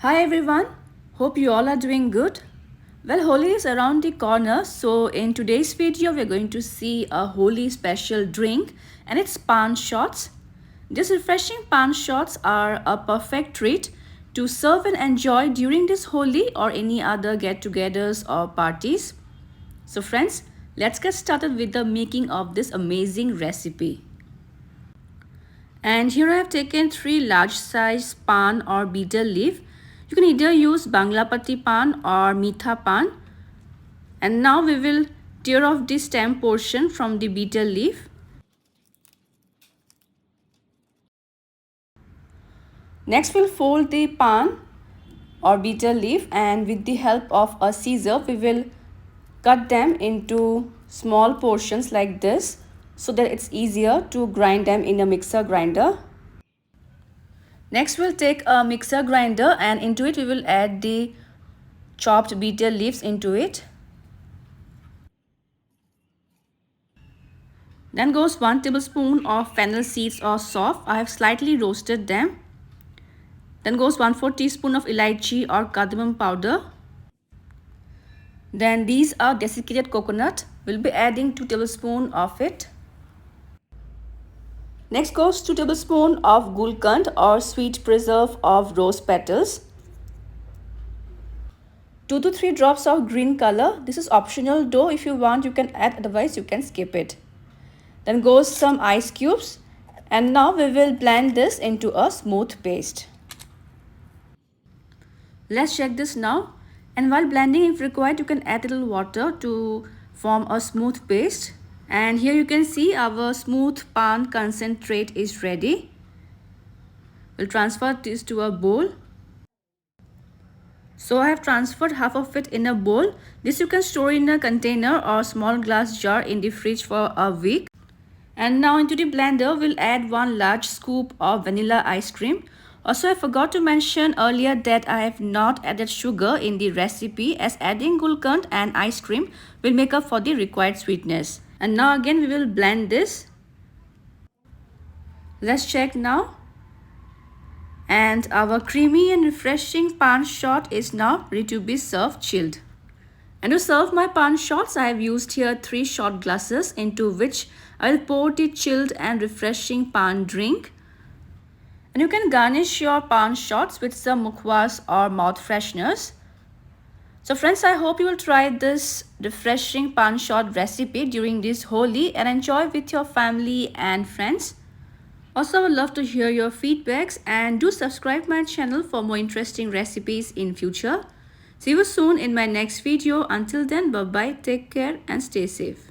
Hi everyone, hope you all are doing good. Well, Holi is around the corner, so in today's video we're going to see a Holi special drink and it's Paan Shots. These refreshing Paan Shots are a perfect treat to serve and enjoy during this Holi or any other get-togethers or parties. So friends, let's get started with the making of this amazing recipe. And here I have taken 3 large size pan or betel leaf. You can either use Banglapati pan or Meetha pan. And now we will tear off the stem portion from the betel leaf. Next we'll fold the pan or betel leaf, and with the help of a scissor we will cut them into small portions like this so that it's easier to grind them in a mixer grinder. Next we'll take a mixer grinder and into it we will add the chopped betel leaves into it. Then goes 1 tablespoon of fennel seeds or Saunf. I have slightly roasted them. Then goes 1/4 teaspoon of Elaichi or Cardamom powder. Then these are desiccated coconut. We'll be adding 2 tablespoons of it. Next goes 2 tablespoons of gulkand or sweet preserve of rose petals. 2 to 3 drops of green color. This is optional though. If you want you can add, otherwise you can skip it. Then goes some ice cubes, and now we will blend this into a smooth paste. Let's check this now, and while blending if required you can add a little water to form a smooth paste. And here you can see our smooth pan concentrate is ready. We'll transfer this to a bowl. So I have transferred half of it in a bowl. This you can store in a container or small glass jar in the fridge for a week. And now into the blender we'll add 1 large scoop of vanilla ice cream. Also I forgot to mention earlier that I have not added sugar in the recipe, as adding gulkand and ice cream will make up for the required sweetness. And now again we will blend this. Let's check now. And our creamy and refreshing pan shot is now ready to be served chilled. And to serve my pan shots, I have used here 3 shot glasses into which I will pour the chilled and refreshing pan drink. And you can garnish your pan shots with some mukhwas or mouth fresheners. So friends, I hope you will try this refreshing pan shot recipe during this Holi and enjoy with your family and friends. Also, I would love to hear your feedbacks, and do subscribe my channel for more interesting recipes in future. See you soon in my next video. Until then, bye bye, take care and stay safe.